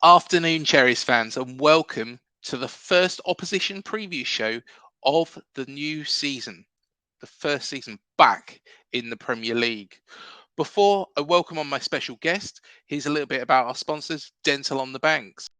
Afternoon, Cherries fans, and welcome to the first opposition preview show of the new season, the first season back in the Premier League. Before I welcome on my special guest, here's a little bit about our sponsors, Dental on the Banks.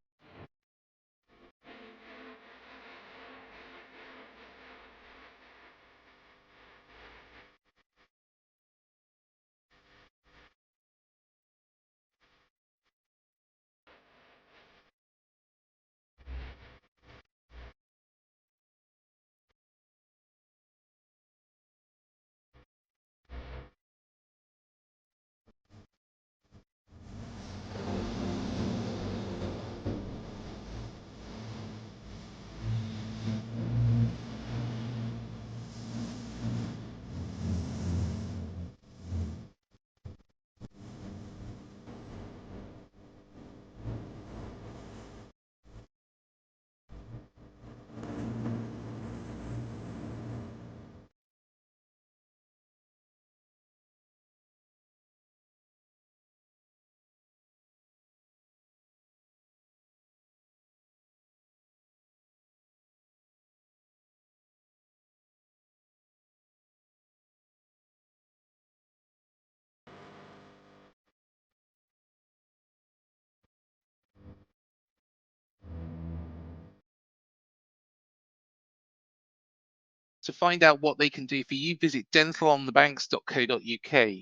To find out what they can do for you, visit dentalonthebanks.co.uk.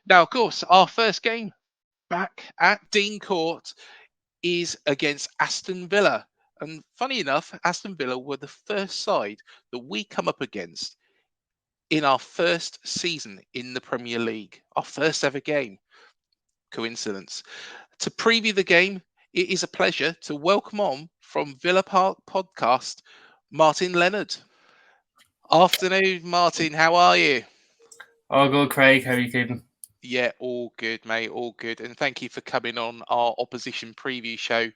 Now, of course, our first game back at Dean Court is against Aston Villa. And funny enough, Aston Villa were the first side that we come up against in our first season in the Premier League, our first ever game. Coincidence. To preview the game, it is a pleasure to welcome on from Villa Park Podcast, Martin Leonard. Afternoon, Martin. How are you? All good, Craig. How are you keeping? Yeah, all good, mate. All good. And thank you for coming on our opposition preview show.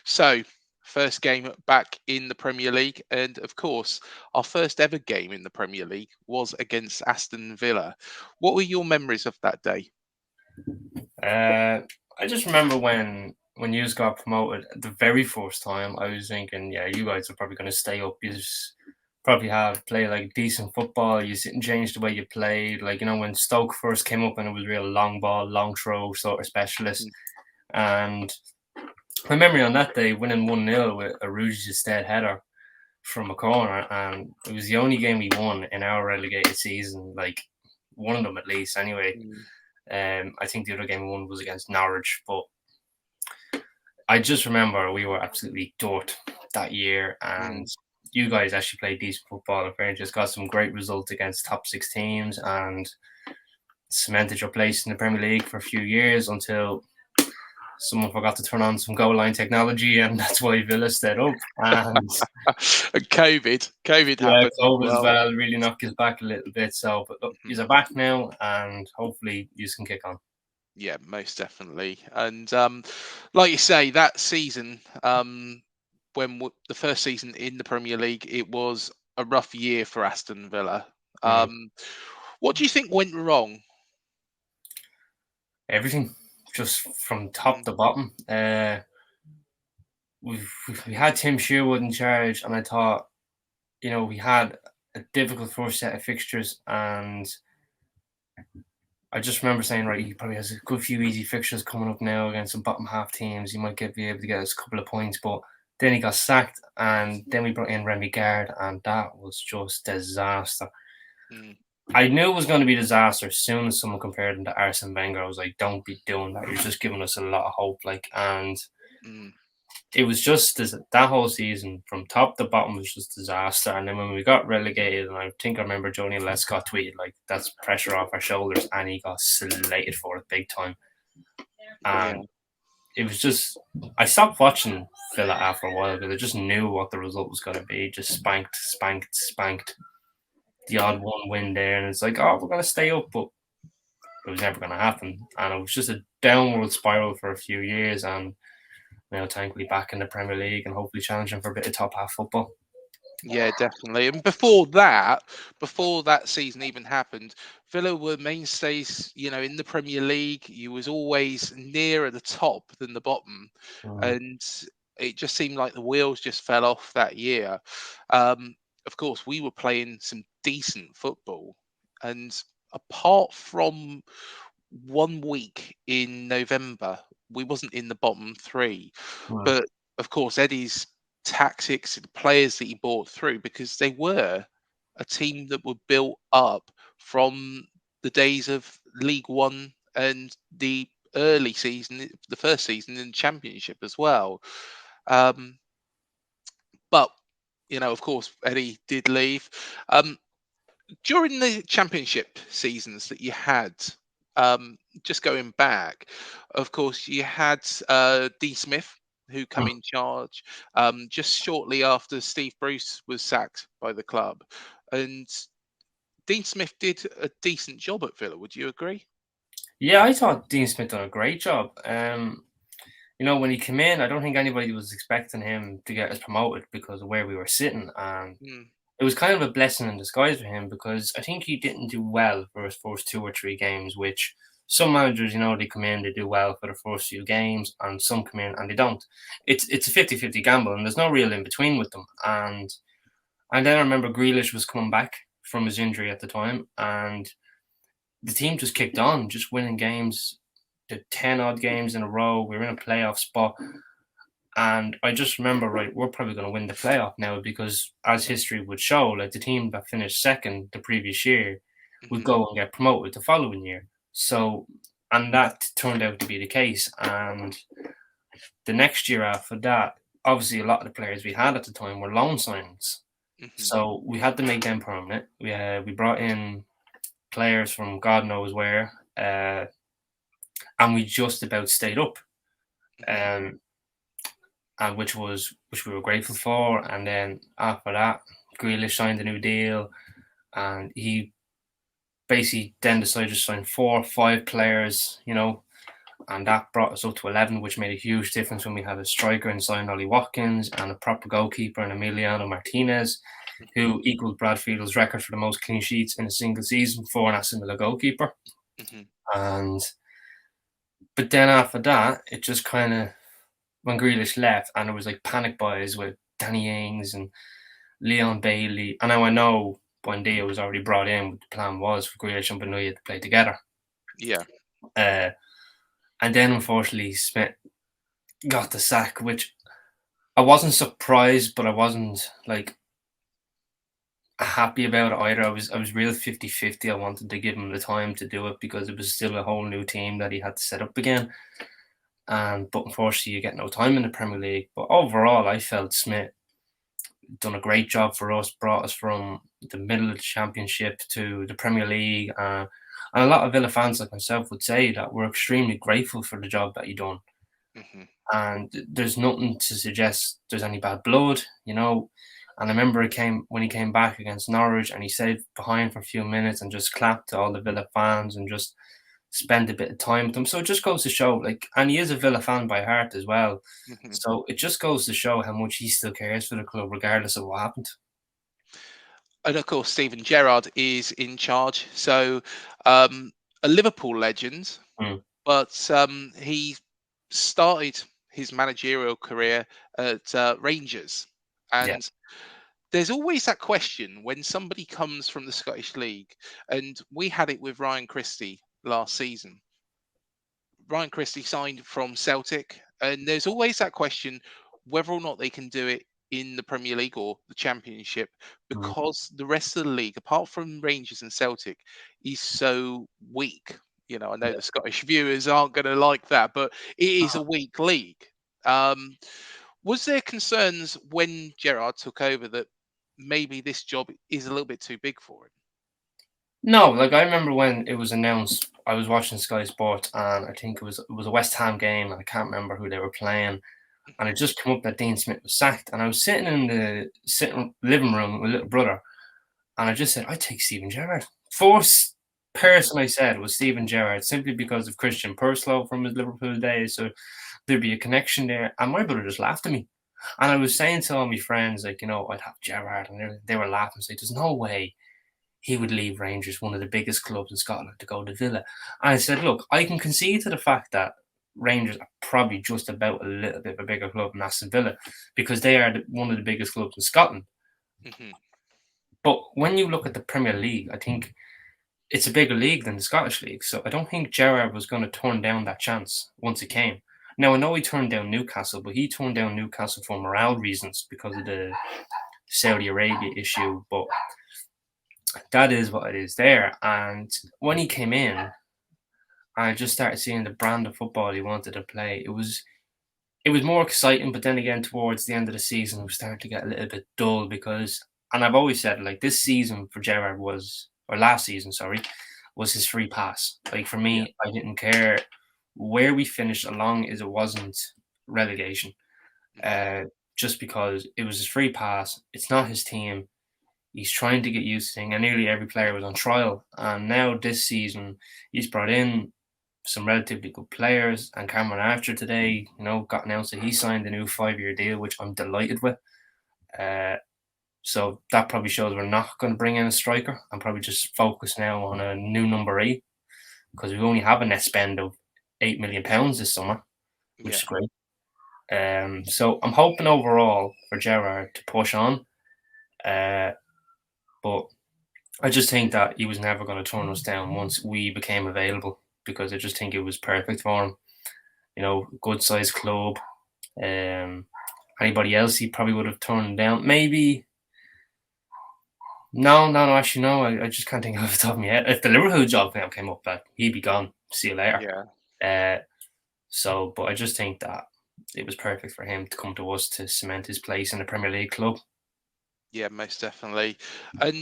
So, first game back in the Premier League. And of course, our first ever game in the Premier League was against Aston Villa. What were your memories of that day? I just remember when you got promoted the very first time, I was thinking, yeah, you guys are probably going to stay up. You probably play like decent football. You didn't change the way you played. Like, you know, when Stoke first came up and it was real long ball, long throw sort of specialist. And my memory on that day, winning 1-0 with a Rouge's dead header from a corner, and it was the only game we won in our relegated season, like one of them at least anyway. I think the other game we won was against Norwich, but I just remember we were absolutely dirt that year, and you guys actually played decent football. And just got some great results against top 6 teams and cemented your place in the Premier League for a few years until someone forgot to turn on some goal line technology, and that's why Villa stayed up. And COVID happened. COVID as well really knocked us back a little bit. So, but look, you're back now, and hopefully you can kick on. Yeah, most definitely. And like you say, that season, when the first season in the Premier League, it was a rough year for Aston Villa. What do you think went wrong? Everything, just from top to bottom. We had Tim Sherwood in charge, and I thought, you know, we had a difficult first set of fixtures, and I just remember saying, right, he probably has a good few easy fixtures coming up now against some bottom half teams. He might be able to get us a couple of points, but then he got sacked, and then we brought in Remy Gard, and that was just disaster. I knew it was going to be disaster as soon as someone compared him to Arsene Wenger. I was like, don't be doing that. You're just giving us a lot of hope. And it was just that whole season from top to bottom was just disaster. And then when we got relegated, and I think I remember Joni Lescott tweeted, like, that's pressure off our shoulders, and he got slated for it big time. And it was just, I stopped watching Villa after a while because I just knew what the result was going to be. Just spanked. The odd one win there, and it's like, oh, we're going to stay up, but it was never going to happen. And it was just a downward spiral for a few years, and now thankfully back in the Premier League and hopefully challenging for a bit of top half football. Yeah, definitely. And before that season even happened, Villa were mainstays, in the Premier League. You was always nearer the top than the bottom. Mm. And it just seemed like the wheels just fell off that year. Um, of course, we were playing some decent football. And apart from 1 week in November, we wasn't in the bottom three. Mm. But of course, Eddie's tactics, the players that he brought through, because they were a team that were built up from the days of League One and the early season, the first season in the Championship as well. Um, but of course, Eddie did leave. Um, During the championship seasons that you had, just going back, of course, you had D. Smith, who come Mm. in charge just shortly after Steve Bruce was sacked by the club. And Dean Smith did a decent job at Villa. Would you agree? Yeah, I thought Dean Smith done a great job. When he came in, I don't think anybody was expecting him to get us promoted because of where we were sitting, and Mm, it was kind of a blessing in disguise for him because I think he didn't do well for his first 2 or 3 games, which some managers, they come in, they do well for the first few games, and some come in and they don't. It's a 50-50 gamble, and there's no real in between with them. And then I remember Grealish was coming back from his injury at the time, and the team just kicked on, just winning games, the 10 odd games in a row. We were in a playoff spot. And I just remember, right, we're probably going to win the playoff now because, as history would show, like the team that finished second the previous year would mhm, go and get promoted the following year. So, and that turned out to be the case. And the next year after that, obviously, a lot of the players we had at the time were loan signings. mhm, So we had to make them permanent. We brought in players from God knows where, and we just about stayed up. mhm, Um, and which we were grateful for. And then after that, Grealish signed a new deal, and he basically then decided to sign 4 or 5 players, and that brought us up to 11, which made a huge difference when we had a striker and signed Ollie Watkins and a proper goalkeeper in Emiliano Martinez, mhm, who equaled Brad Field's record for the most clean sheets in a single season for an Aston Villa goalkeeper. mhm. And but then after that, it just kind of when Grealish left, and it was like panic buys with Danny Ings and Leon Bailey. And now I know Buendia was already brought in. What the plan was for Grealish and Benuya to play together. Yeah. Uh, and then unfortunately Smith got the sack, which I wasn't surprised, but I wasn't like happy about it either. I was real 50-50. I wanted to give him the time to do it because it was still a whole new team that he had to set up again. But unfortunately you get no time in the Premier League. But overall I felt Smith done a great job for us, brought us from the middle of the championship to the Premier League. And a lot of Villa fans like myself would say that we're extremely grateful for the job that he done. Mhm, And there's nothing to suggest there's any bad blood. And I remember when he came back against Norwich and he stayed behind for a few minutes and just clapped to all the Villa fans and just spend a bit of time with them. So it just goes to show, like, and he is a Villa fan by heart as well. mhm. So it just goes to show how much he still cares for the club, regardless of what happened. And of course, Steven Gerrard is in charge. So, um, a Liverpool legend, Mm, but he started his managerial career at Rangers. yeah, And there's always that question when somebody comes from the Scottish League, and we had it with Ryan Christie last season. Ryan Christie signed from Celtic, and there's always that question whether or not they can do it in the Premier League or the Championship mm, because the rest of the league, apart from Rangers and Celtic, is so weak. I know yeah. the Scottish viewers aren't going to like that, but it is a weak league. Um, was there concerns when Gerrard took over that maybe this job is a little bit too big for him? No, like I remember when it was announced, I was watching Sky Sports and I think it was a West Ham game and I can't remember who they were playing. And it Mhm, just came up that Dean Smith was sacked. And I was sitting in the sitting living room with my little brother and I just said, I'd take Steven Gerrard. First mhm. person I said was Steven Gerrard, simply because of Christian Purslow from his Liverpool days. So there'd be a connection there. And my brother just laughed at me. And I was saying to all my friends, like, I'd have Gerrard, and they were laughing, saying, "There's no way he would leave Rangers, one of the biggest clubs in Scotland, to go to Villa." And I said, "Look, I can concede to the fact that Rangers are probably just about a little bit of a bigger club than Aston Villa, because they are one of the biggest clubs in Scotland. Hmm. But when you look at the Premier League, I think it's a bigger league than the Scottish League. So I don't think Gerrard was going to turn down that chance once it came. Now, I know he turned down Newcastle, but he turned down Newcastle for morale reasons because of the Saudi Arabia issue. But that is what it is there. And when he came in, I just started seeing the brand of football he wanted to play. It was more exciting, but then again, towards the end of the season, it was starting to get a little bit dull because, and I've always said, like, this season for Gerrard was, or last season, sorry, was his free pass. Like, for Yeah. me, I didn't care where we finished, as long as it wasn't relegation. Hmm. Just because it was his free pass, it's not his team. He's trying to get used to things, and nearly every player was on trial. And now this season, he's brought in some relatively good players. And Cameron Archer today, got announced that he signed a new 5-year deal, which I'm delighted with. Uh, so that probably shows we're not going to bring in a striker and probably just focus now on a new number 8, because we only have a net spend of £8 million this summer, which Yeah. is great. So I'm hoping overall for Gerrard to push on. But I just think that he was never going to turn us down once we became available, because I just think it was perfect for him. Good sized club. Um, Anybody else he probably would have turned down. Maybe. No, no, no. Actually, no. I just can't think off the top of my head. If the Liverpool job came up, that he'd be gone. See you later. Yeah. But I just think that it was perfect for him to come to us to cement his place in the Premier League club. Yeah, most definitely. And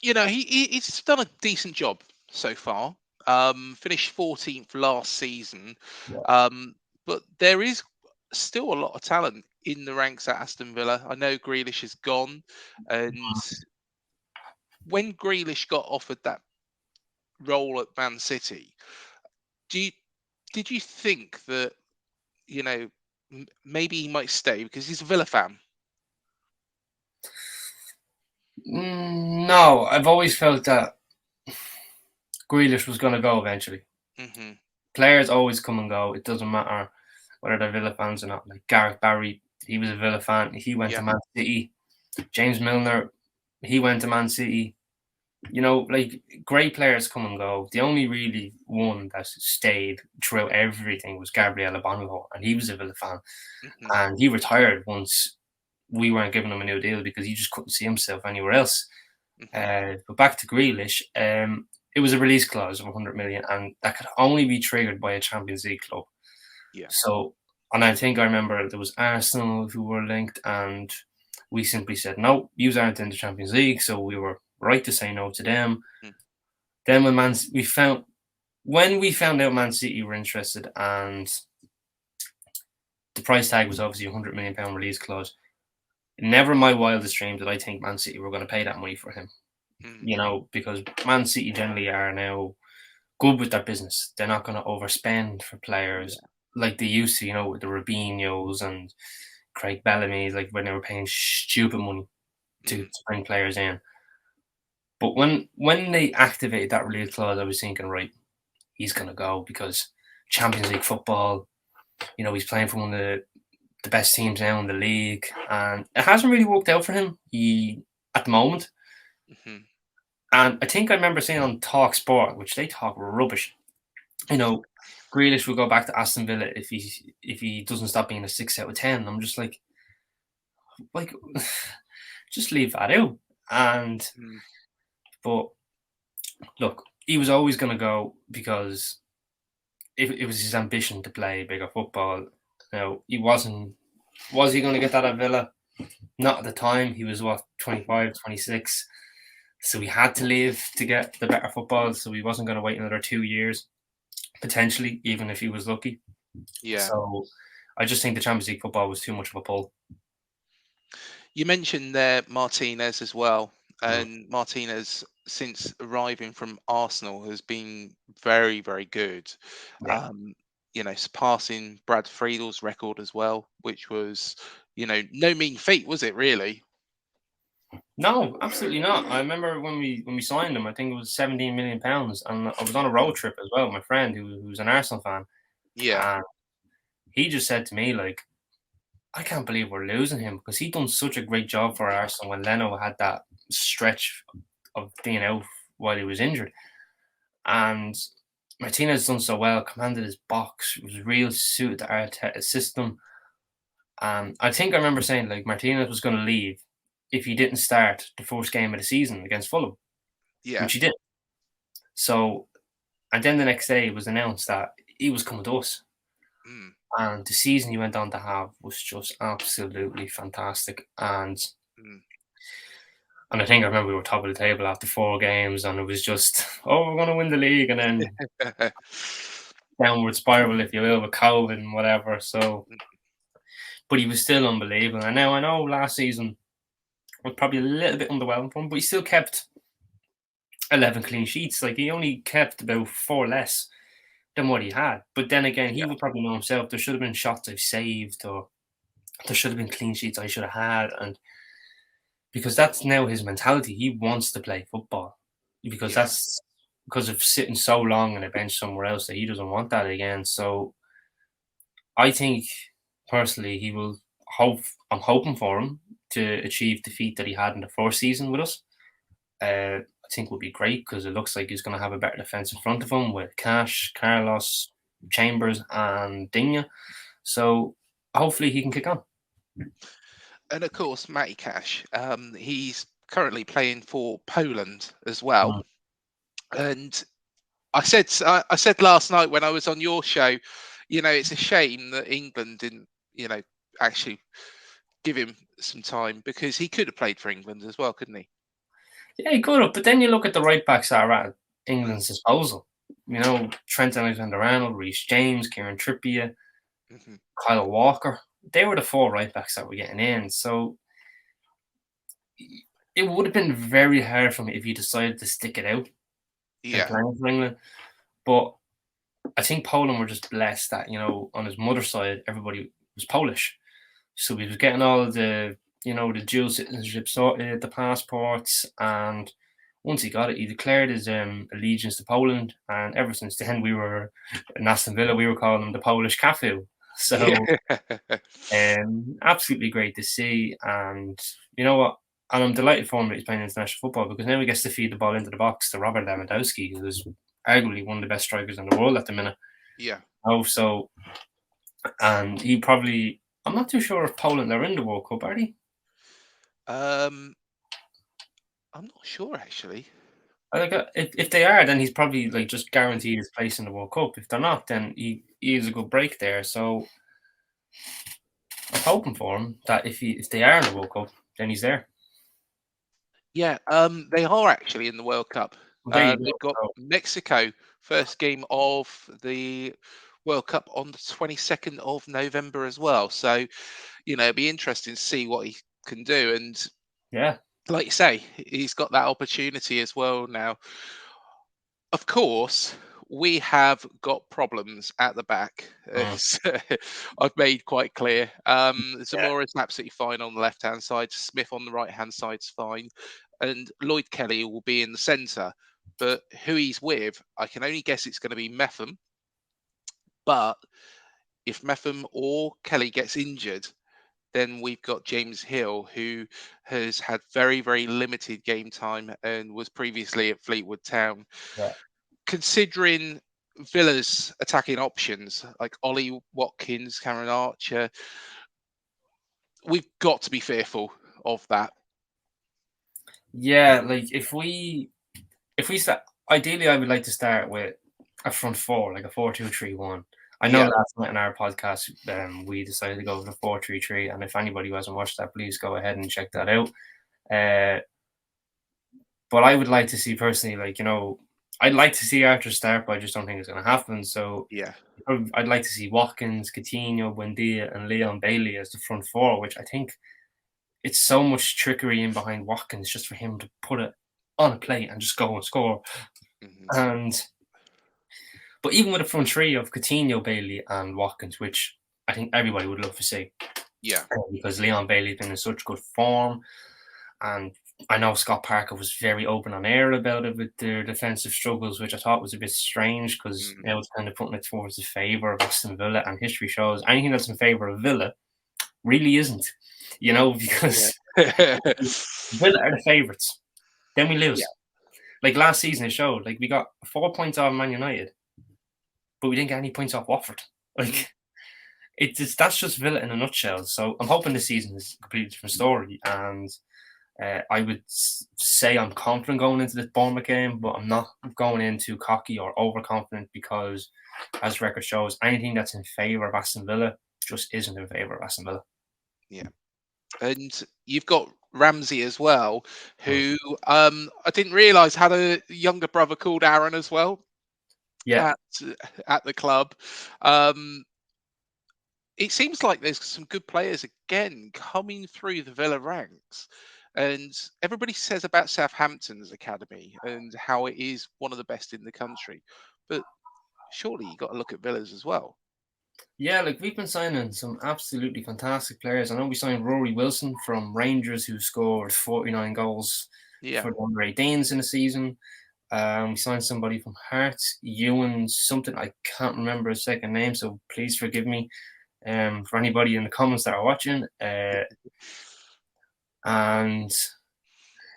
he's done a decent job so far. Finished 14th last season. Yeah. But there is still a lot of talent in the ranks at Aston Villa. I know Grealish is gone, and when Grealish got offered that role at Man City, do you, did you think that you know maybe he might stay because he's a Villa fan? No, I've always felt that Grealish was going to go eventually. Hmm. Players always come and go. It doesn't matter whether they're Villa fans or not. Like Gareth Barry, he was a Villa fan. He went to Yeah. Man City. James Milner, he went to Man City. Like, great players come and go. The only really one that stayed throughout everything was Gabriel Bonnevo, and he was a Villa fan. Hmm. And he retired once we weren't giving him a new deal because he just couldn't see himself anywhere else. Hmm. But back to Grealish, it was a release clause of 100 million, and that could only be triggered by a Champions League club. Yeah. So, and I think I remember there was Arsenal who were linked, and we simply said no, you aren't in the Champions League, so we were right to say no to them. Mm. Then when we found out Man City were interested, and the price tag was obviously £100 million release clause, never in my wildest dreams did I think Man City were going to pay that money for him. Mm. Because Man City generally are now good with their business. They're not going to overspend for players Yeah. like they used to, with the Robinhos and Craig Bellamy's, like when they were paying stupid money to Mm. bring players in. But when they activated that release clause, I was thinking, right, he's going to go because Champions League football, he's playing for one of the best teams now in the league, and it hasn't really worked out for him. At the moment. Hmm. And I think I remember saying on Talk Sport, which they talk rubbish, Grealish will go back to Aston Villa if he doesn't stop being a 6 out of 10. I'm just like, just leave that out. And Mm. but look, he was always going to go because it was his ambition to play bigger football. He wasn't. Was he going to get that at Villa? Not at the time. He was 25, 26. So he had to leave to get the better football. So he wasn't going to wait another 2 years, potentially, even if he was lucky. Yeah. So I just think the Champions League football was too much of a pull. You mentioned there Martinez as well, Mm. and Martinez, since arriving from Arsenal, has been very, very good. Yeah. Um, surpassing Brad Friedel's record as well, which was, no mean feat, was it really? No, absolutely not. I remember when we signed him, I think it was 17 million pounds, and I was on a road trip as well with my friend who's an Arsenal fan, Yeah, and he just said to me like, "I can't believe we're losing him because he done such a great job for Arsenal when Leno had that stretch of being out while he was injured, and Martinez done so well, commanded his box, was real suited to Arteta's system." I think I remember saying like Martinez was going to leave if he didn't start the first game of the season against Fulham, yeah. which he did. So, and then the next day it was announced that he was coming to us. Mm, And the season he went on to have was just absolutely fantastic. mm. And I think I remember we were top of the table after 4 games, and it was just, oh, we're going to win the league, and then downward spiral, if you will, with COVID and whatever. So, but he was still unbelievable. And now I know last season was probably a little bit underwhelming for him, but he still kept 11 clean sheets. Like he only kept about 4 less than what he had. But then again, he Yeah, would probably know himself. There should have been shots I've saved, or there should have been clean sheets I should have had, and because that's now his mentality. He wants to play football because yeah, that's because of sitting so long on a bench somewhere else that he doesn't want that again. So I think personally he will hope. I'm hoping for him to achieve the feat that he had in the first season with us. I think would be great because it looks like he's going to have a better defense in front of him with Cash, Carlos, Chambers, and Digne. So hopefully he can kick on. and of course, Matty Cash. He's currently playing for Poland as well, Mm. and I said last night when I was on your show, it's a shame that England didn't, actually give him some time because he could have played for England as well, couldn't he? Yeah, he could have, but then you look at the right backs that are at Mm, England's disposal. You know, Trent Alexander-Arnold, Reece James, Kieran Trippier, mhm. Kyle Walker. They were the 4 right backs that were getting in. So it would have been very hard for me if he decided to stick it out and Yeah, playing for England. But I think Poland were just blessed that, on his mother's side, everybody was Polish. So he was getting all the dual citizenship sorted, the passports, and once he got it, he declared his allegiance to Poland. And ever since then, we were in Aston Villa, we were calling him the Polish Cafu. So yeah, absolutely great to see. And you know what? And I'm delighted for him that he's playing international football because now he gets to feed the ball into the box to Robert Lewandowski, who is arguably one of the best strikers in the world at the minute. yeah. Oh, so and he probably I'm not too sure if Poland are in the World Cup, are they? Um, I'm not sure actually. Like, if they are, then he's probably like just guaranteed his place in the World Cup. If they're not, then he has a good break there. So I'm hoping for him that if they are in the World Cup, then he's there. Yeah, they are actually in the World Cup. Well, there you They've go. got So, Mexico first game of the World Cup on the 22nd of November as well. So, it'd be interesting to see what he can do. And yeah, like you say, he's got that opportunity as well now. Of course, we have got problems at the back, mm, as I've made quite clear. yeah, Zamora's absolutely fine on the left-hand side. Smith on the right-hand side's fine, and Lloyd Kelly will be in the centre. But who he's with, I can only guess it's going to be Metham. But if Metham or Kelly gets injured, then we've got James Hill, who has had very, very limited game time and was previously at Fleetwood Town. yeah. Considering Villa's attacking options like Ollie Watkins, Cameron Archer, we've got to be fearful of that. Yeah, like if we start, ideally, I would like to start with a front four, like a 4-2-3-1. I know Yeah, last night in our podcast, we decided to go with a 4-3-3, and if anybody who hasn't watched that, please go ahead and check that out. Uh, but I would like to see personally, like I'd like to see Archer start, but I just don't think it's going to happen. So yeah, I'd like to see Watkins, Coutinho, Buendia, and Leon Bailey as the front four, which I think it's so much trickery in behind Watkins just for him to put it on a plate and just go and score. hmm And But even with a front three of Coutinho, Bailey, and Watkins, which I think everybody would love to see, Yeah. because Leon Bailey's been in such good form, and I know Scott Parker was very open on air about it with their defensive struggles, which I thought was a bit strange because Mm. now it's kind of putting it towards the favour of Aston Villa, and history shows anything that's in favour of Villa really isn't, because Yeah. Villa are the favourites. Then we Yeah. lose. Like last season, it showed. Like we got 4 points off Man United, but we didn't get any points off Watford. Mhm. Like that's just Villa in a nutshell. So I'm hoping this season is a completely different story, and I would say I'm confident going into this Bournemouth game, but I'm not going in too cocky or overconfident because, as the record shows, anything that's in favour of Aston Villa just isn't in favour of Aston Villa. Yeah. And you've got Ramsey as well, Mm. who I didn't realise had a younger brother called Aaron as well Yeah, at at the club. Um, it seems like there's some good players again coming through the Villa ranks. And everybody says about Southampton's academy and how it is one of the best in the country. But surely you got to look at Villa's as well. yeah. Like we've been signing some absolutely fantastic players. I know we signed Rory Wilson from Rangers, who scored 49 goals Yeah. for the under-18s in a season. We signed somebody from Hearts, Ewan something. I can't remember his second name, so please forgive me. For anybody in the comments that are watching, and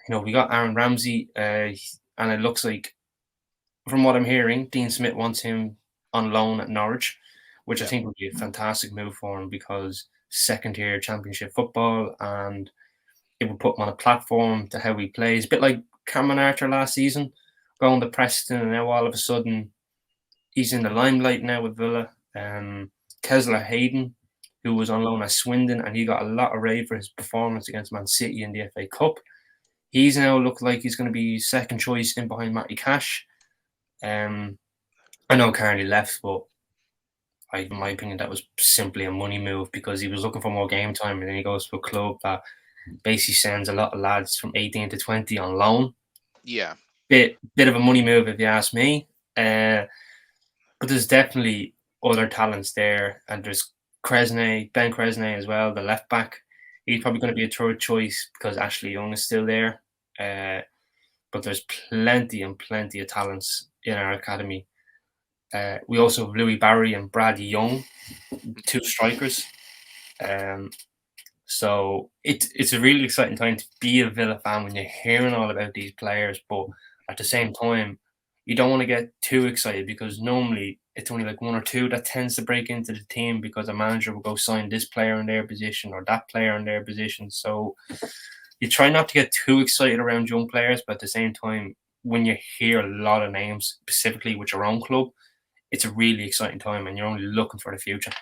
we got Aaron Ramsey, and it looks like, from what I'm hearing, Dean Smith wants him on loan at Norwich, which I Yeah. think would be a fantastic move for him because second tier Championship football, and it would put him on a platform to how he plays, a bit like Cameron Arthur last season, going to Preston, and now all of a sudden he's in the limelight now with Villa. Kesler Hayden, who was on loan at Swindon, and he got a lot of rave for his performance against Man City in the FA Cup. He's now looked like he's going to be second choice in behind Matty Cash. I know Carney left, but in my opinion, that was simply a money move because he was looking for more game time, and then he goes to a club that basically sends a lot of lads from 18 to 20 on loan. Yeah. Bit of a money move, if you ask me. But there's definitely other talents there, and there's Ben Cresney as well, the left back. He's probably going to be a third choice because Ashley Young is still there. But there's plenty and plenty of talents in our academy. We also have Louis Barry and Brad Young, two strikers. So it's a really exciting time to be a Villa fan when you're hearing all about these players, but at the same time, you don't want to get too excited because normally it's only like one or two that tends to break into the team because a manager will go sign this player in their position or that player in their position. So you try not to get too excited around young players, but at the same time, when you hear a lot of names, specifically with your own club, it's a really exciting time and you're only looking for the future.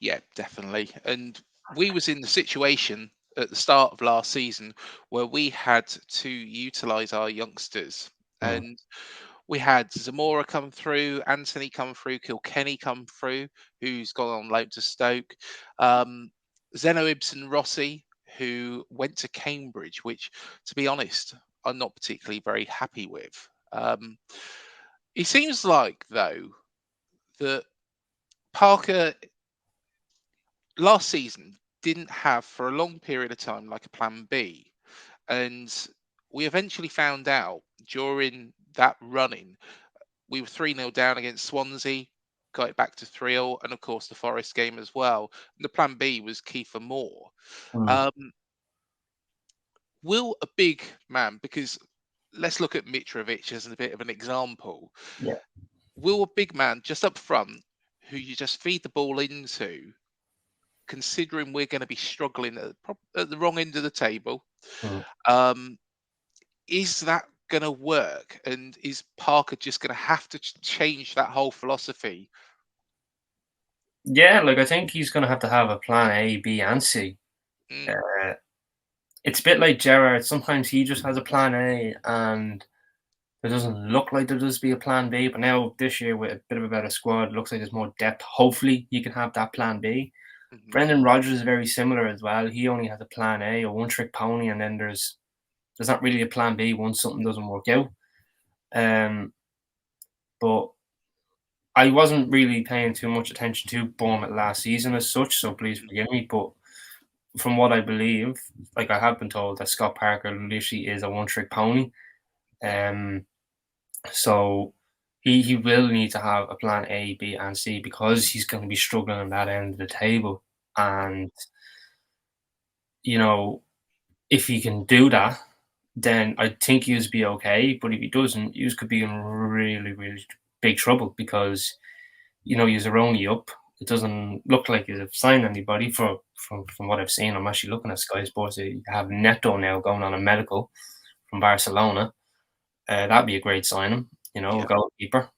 Yeah, definitely. And we was in the situation at the start of last season where we had to utilize our youngsters. Mm. And we had Zamora come through, Anthony come through, Kilkenny come through, who's gone on loan to Stoke. Zeno Ibsen Rossi, who went to Cambridge, which, to be honest, I'm not particularly very happy with. It seems like, though, that Parker last season didn't have for a long period of time like a plan B. And we eventually found out during that running, we were 3-0 down against Swansea, got it back to 3-0, and of course the Forest game as well. And the plan B was Kiefer Moore. Mm. Um, will a big man, because let's look at Mitrovic as a bit of an example, Yeah. will a big man just up front, who you just feed the ball into, considering we're going to be struggling at the wrong end of the table, Mm. um, is that going to work? And is Parker just going to have to change that whole philosophy? Yeah, like I think he's going to have a plan A, B, and C. Mm, Uh, it's a bit like Gerrard. Sometimes he just has a plan A, and there doesn't look like there does be a plan B. But now this year, with a bit of a better squad, it looks like there's more depth. Hopefully, he can have that plan B. mhm. Brendan Rodgers is very similar as well. He only has a plan A, a one-trick pony, and then there's not really a plan B once something doesn't work out. But I wasn't really paying too much attention to Bournemouth last season as such, so please forgive me. But from what I believe, like I have been told that Scott Parker literally is a one-trick pony. Um, so he will need to have a plan A, B, and C because he's going to be struggling on that end of the table. And you know, if he can do that, then I think he'll be okay. But if he doesn't, you could be in really, really big trouble because you're only up. It doesn't look like you've signed anybody from what I've seen. I'm actually looking at Sky Sports. You have Neto now going on a medical from Barcelona. That'd be a great signing, a Yeah. goalkeeper.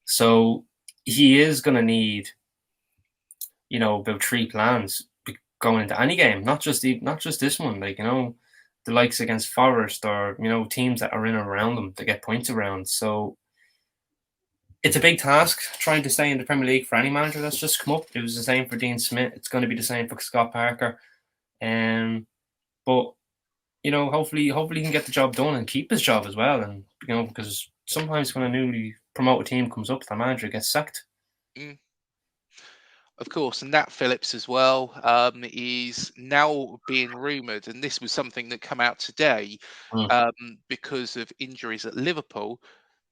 So he is going to need, about three plans going into any game, not just this one. Like the likes against Forest or teams that are in and around them to get points around. So it's a big task trying to stay in the Premier League for any manager that's just come up. It was the same for Dean Smith. It's going to be the same for Scott Parker. But hopefully he can get the job done and keep his job as well. And because sometimes when a newly promoted team comes up, the manager gets sacked. Mm. Of course, and Nat Phillips as well is now being rumoured, and this was something that come out today Mm. because of injuries at Liverpool,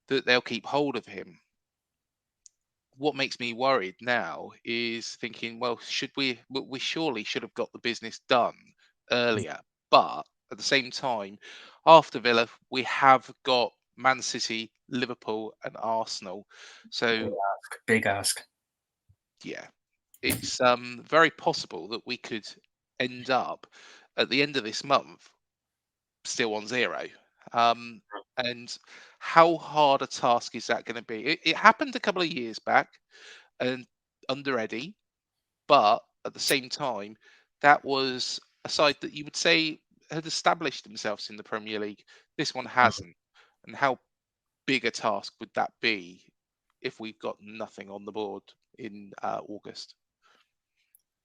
that they'll keep hold of him. What makes me worried now is thinking, well, we surely should have got the business done earlier, but at the same time, after Villa, we have got Man City, Liverpool, and Arsenal. So Big ask. yeah, it's very possible that we could end up at the end of this month still on zero. Um, and how hard a task is that going to be? It happened a couple of years back, and under Eddie, but at the same time, that was a side that you would say had established themselves in the Premier League. This one hasn't. And how big a task would that be if we've got nothing on the board in August?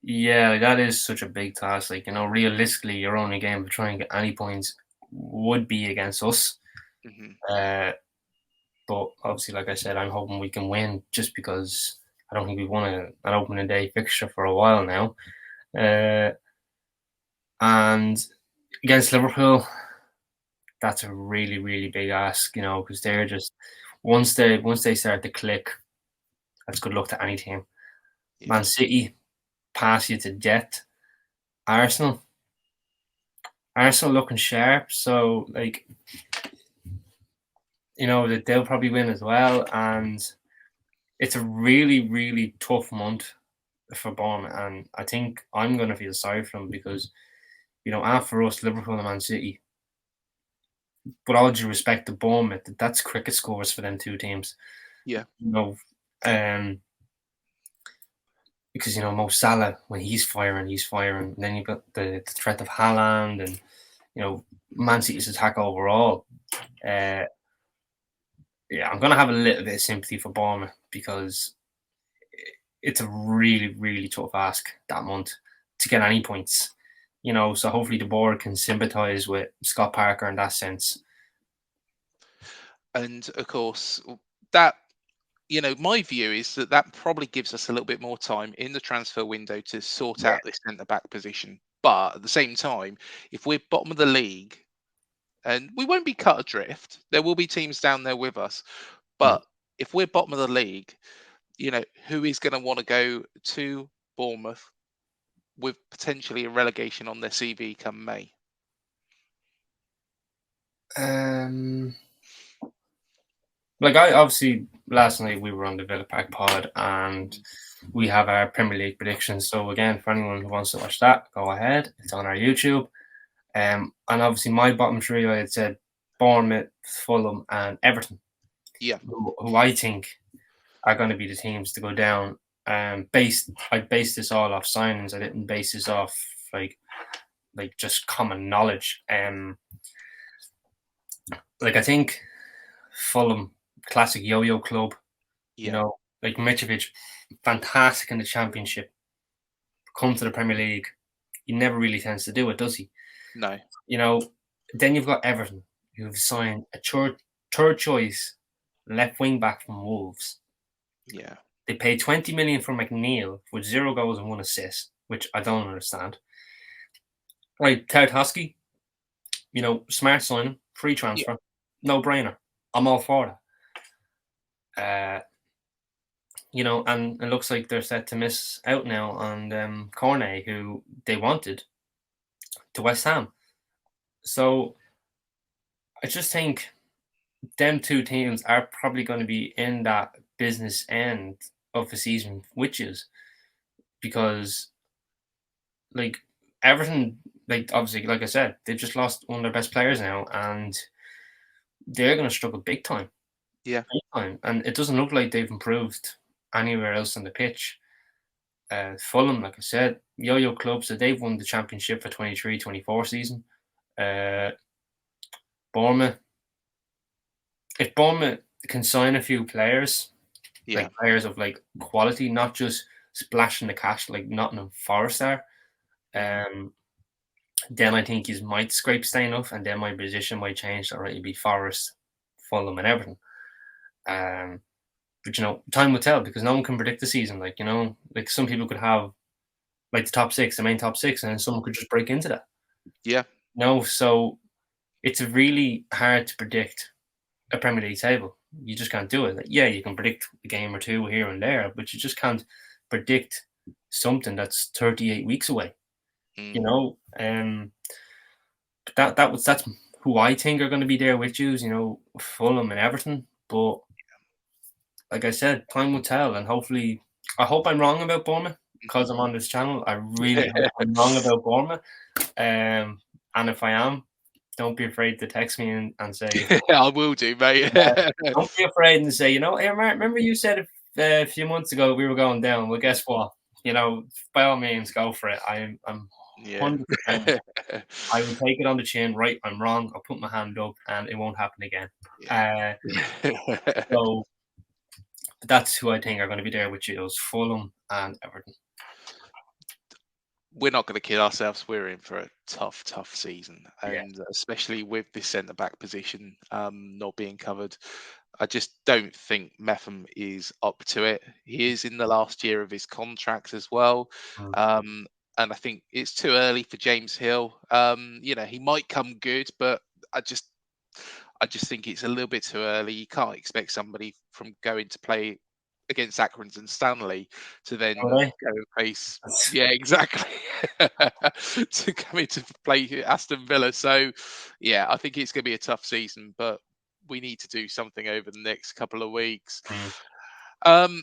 Yeah, that is such a big task. Like, realistically, your only game to try and get any points would be against us. Hmm. Uh, but obviously, like I said, I'm hoping we can win just because I don't think we've won an opening day fixture for a while now. And against Liverpool, that's a really, really big ask, because they're just once they start to click, that's good luck to any team. Yeah. Man City pass you to death. Arsenal looking sharp, so like that they'll probably win as well. And it's a really, really tough month for Bournemouth, and I think I'm going to feel sorry for them because after us, Liverpool and Man City. But all due respect to Bournemouth, that's cricket scores for them two teams. Yeah. Um, because Mo Salah, when he's firing. And then you've got the threat of Haaland and Man City's attack overall. Yeah, I'm gonna have a little bit of sympathy for Bournemouth because it's a really, really tough ask that month to get any points. So hopefully the board can sympathise with Scott Parker in that sense. And of course, that my view is that that probably gives us a little bit more time in the transfer window to sort Yeah. out this centre back position. But at the same time, if we're bottom of the league, and we won't be cut adrift, there will be teams down there with us. But if we're bottom of the league, who is going to want to go to Bournemouth with potentially a relegation on their CV come May? Like I obviously last night we were on the Villa Park pod and we have our Premier League predictions. So again, for anyone who wants to watch that, go ahead. It's on our YouTube. And obviously my bottom three, I had said Bournemouth, Fulham, and Everton. Yeah. Who I think are going to be the teams to go down. I based this all off signings. I didn't base this off like just common knowledge. Like I think Fulham, classic yo-yo club. Yeah. Like Mitrovic, fantastic in the Championship. Come to the Premier League, he never really tends to do it, does he? No. Then you've got Everton, who've signed a third choice left wing back from Wolves. Yeah. They paid 20 million for McNeil with 0 goals and 1 assist, which I don't understand. Right, Tartaski, smart signing, free Yeah. transfer, no brainer. I'm all for that. And it looks like they're set to miss out now on Cornet, who they wanted, to West Ham. So I just think them two teams are probably going to be in that business end of the season, which is because like Everton, like obviously, like I said, they've just lost one of their best players now, and they're going to struggle big time, Yeah. big time. And it doesn't look like they've improved anywhere else on the pitch. Fulham, like I said, yo-yo club, so they've won the championship for 23-24 season. Bournemouth, if Bournemouth can sign a few players, Yeah. like players of like quality, not just splashing the cash like Nottingham Forest are, then I think you might scrape staying up, and then my position might change. Alright, it'd be Forest, Fulham, and Everton. But time will tell because no one can predict the season. Like some people could have like the top six, the main top six, and then someone could just break into that. Yeah. No, so it's really hard to predict a Premier League table. You just can't do it. Like, yeah, you can predict a game or two here and there, but you just can't predict something that's 38 weeks away. That's who I think are going to be there with you. Fulham and Everton. But like I said, time will tell, and hopefully, I hope I'm wrong about Bournemouth because I'm on this channel. I really hope I'm wrong about Bournemouth. And if I am, don't be afraid to text me and say, I will do, mate. don't be afraid and say, hey, Mark, remember you said a few months ago we were going down. Well, guess what? By all means, go for it. I'm Yeah. 100%. I will take it on the chin. Right, I'm wrong. I'll put my hand up, and it won't happen again. Yeah. So that's who I think are going to be there with you. It's Fulham and Everton. We're not going to kid ourselves. We're in for a tough, tough season, and especially with this centre back position not being covered. I just don't think Metham is up to it. He is in the last year of his contract as well. And I think it's too early for James Hill. He might come good, but I just think it's a little bit too early. You can't expect somebody from going to play against Accrington and Stanley to then go and face. Yeah, exactly. To come into play Aston Villa. So, yeah, I think it's going to be a tough season, but we need to do something over the next couple of weeks. Go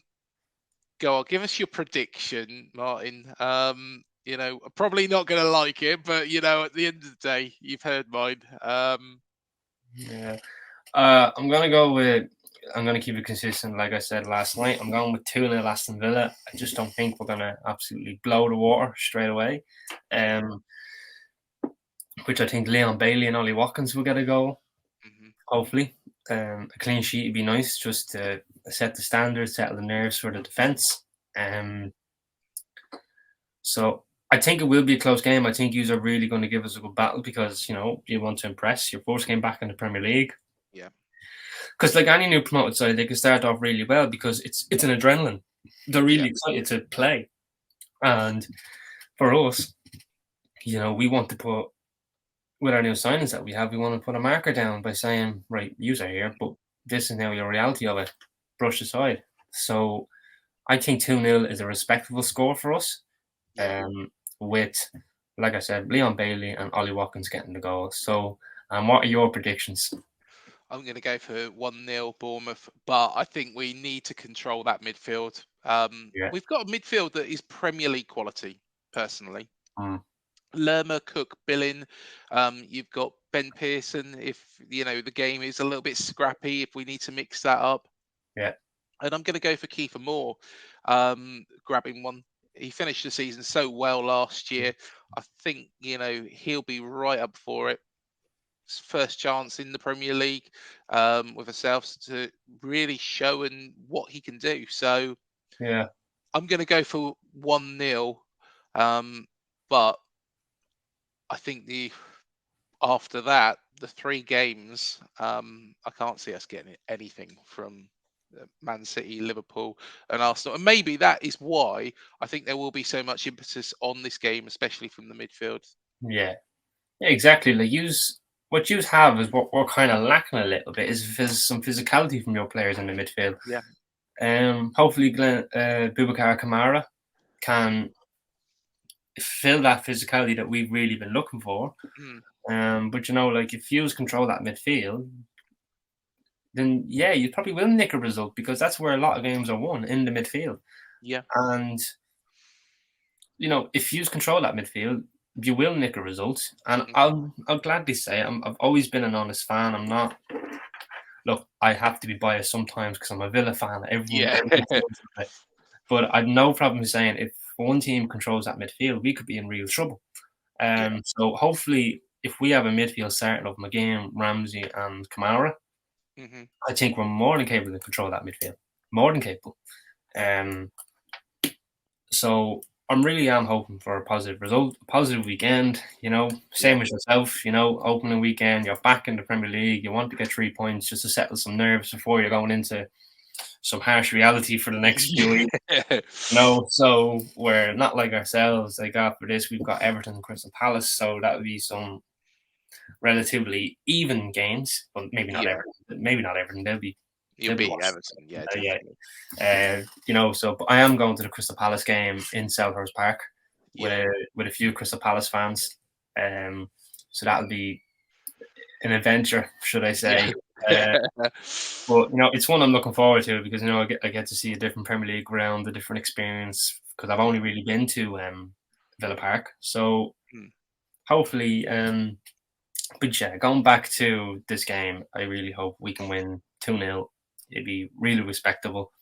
on, give us your prediction, Martin. Probably not going to like it, but at the end of the day, you've heard mine. I'm gonna keep it consistent. Like I said last night, I'm going with 2-0 Aston Villa. I just don't think we're gonna absolutely blow the water straight away. Which I think Leon Bailey and Ollie Watkins will get a goal. Hopefully, a clean sheet would be nice, just to set the standards, settle the nerves for the defense. So I think it will be a close game. I think you are really going to give us a good battle because you want to impress. Your first game back in the Premier League. Yeah. Because like any new promoted side, they can start off really well because it's an adrenaline. They're really excited to play, and for us, we want to put with our new signings that we have, we want to put a marker down by saying, right, yous are here, but this is now your reality of it. Brush aside. So I think 2-0 is a respectable score for us. With, like I said, Leon Bailey and Ollie Watkins getting the goal. So, what are your predictions? I'm going to go for 1-0 Bournemouth, but I think we need to control that midfield. We've got a midfield that is Premier League quality, personally. Lerma, Cook, Billing. You've got Ben Pearson. If the game is a little bit scrappy, if we need to mix that up. Yeah. And I'm going to go for Kiefer Moore, grabbing one. He finished the season so well last year. I think he'll be right up for it. First chance in the Premier League with ourselves to really show what he can do. So yeah, I'm going to go for 1-0. But I think after that, the 3 games, I can't see us getting anything from Man City, Liverpool, and Arsenal. And maybe that is why I think there will be so much impetus on this game, especially from the midfield. Yeah, yeah, exactly. Like use what you have is what we're kind of lacking a little bit is some physicality from your players in the midfield. Yeah. Hopefully, Boubacar Kamara can fill that physicality that we've really been looking for. Mm, But like if you control that midfield, then yeah, you probably will nick a result because that's where a lot of games are won in the midfield. yeah. And if you control that midfield, you will nick a result. And Mhm. I'll gladly say I've always been an honest fan. I'm not. Look, I have to be biased sometimes because I'm a Villa fan. Everyone, Yeah. everyone feels that way. But I've no problem saying if one team controls that midfield, we could be in real trouble. Yeah. So hopefully, if we have a midfield starting of McGinn, Ramsey, and Kamara, Hmm. I think we're more than capable to control that midfield. More than capable. Um, so I'm really am hoping for a positive result, a positive weekend. Yeah. Same as yourself. Opening weekend, you're back in the Premier League. You want to get 3 points just to settle some nerves before you're going into some harsh reality for the next few weeks. Yeah. So we're not like ourselves. Like after this, we've got Everton and Crystal Palace, so that would be some relatively even games. But maybe not Yeah. Everton. Maybe not Everton. You'll They'll be beat worse. Everton. Yeah, Yeah. definitely. So but I am going to the Crystal Palace game in Selhurst Park with Yeah. a few Crystal Palace fans. So that'll be an adventure, should I Yeah. say? But it's one I'm looking forward to because I get to see a different Premier League ground, a different experience because I've only really been to Villa Park. So Mm, hopefully, but yeah, going back to this game, I really hope we can win 2-0. It'd be really respectable.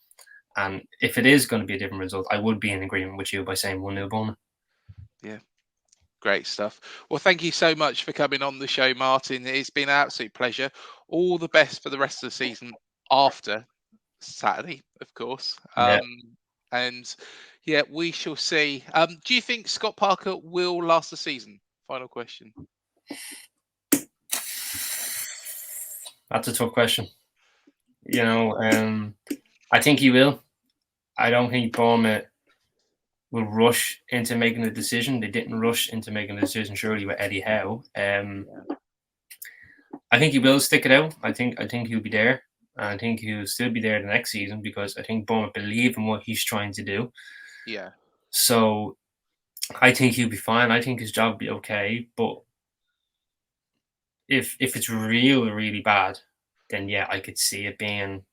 And if it is going to be a different result, I would be in agreement with you by saying 1-0 Bournemouth. yeah. Great stuff. Well, thank you so much for coming on the show, Martin. It's been an absolute pleasure. All the best for the rest of the season after Saturday, of course. Yeah, And yeah, we shall see. Do you think Scott Parker will last the season? Final question. that's a tough question. I think he will. I don't think Bournemouth will rush into making a decision. They didn't rush into making a decision, surely, with Eddie Howe. Yeah. I think he will stick it out. I think he'll be there. I think he'll still be there the next season because I think Bournemouth believe in what he's trying to do. Yeah. So I think he'll be fine. I think his job will be okay. But if it's really bad, then yeah, I could see it being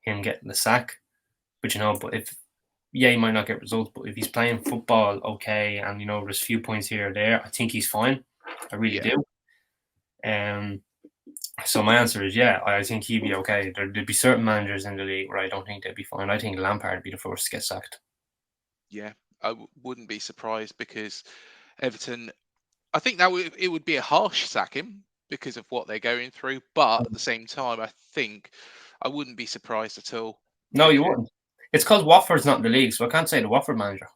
him getting the sack. But if he might not get results, but if he's playing football okay, and there's a few points here or there, I think he's fine. I really Yeah. do. So my answer is yeah. I think he'd be okay. There'd be certain managers in the league where I don't think they'd be fine. I think Lampard would be the first to get sacked. Yeah. Wouldn't be surprised because Everton, I think that it would be a harsh sacking because of what they're going through. But at the same time, I think I wouldn't be surprised at all No, you because wouldn't. It's because Watford's not in the league, so I can't say the Watford manager.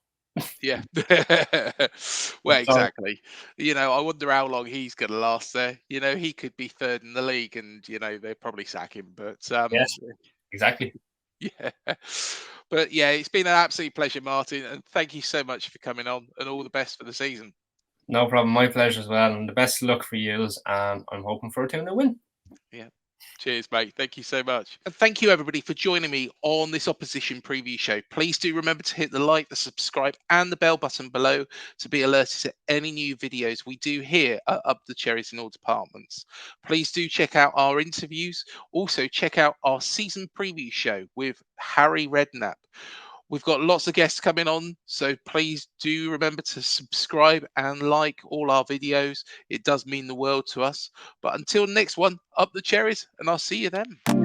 yeah. Well, Sorry. exactly. I wonder how long he's going to last there. He could be third in the league, and they'd probably sack him. But Yes, exactly. yeah. But yeah, it's been an absolute pleasure, Martin, and thank you so much for coming on, and all the best for the season. No problem. My pleasure as well. And the best of luck for yous. And I'm hoping for a 2-0 win. Yeah. Cheers, mate. Thank you so much. And thank you, everybody, for joining me on this opposition preview show. Please do remember to hit the like, the subscribe, and the bell button below to be alerted to any new videos we do here at Up the Cherries in all departments. Please do check out our interviews. Also, check out our season preview show with Harry Redknapp. We've got lots of guests coming on, so please do remember to subscribe and like all our videos. It does mean the world to us. But until next one, up the cherries, and I'll see you then.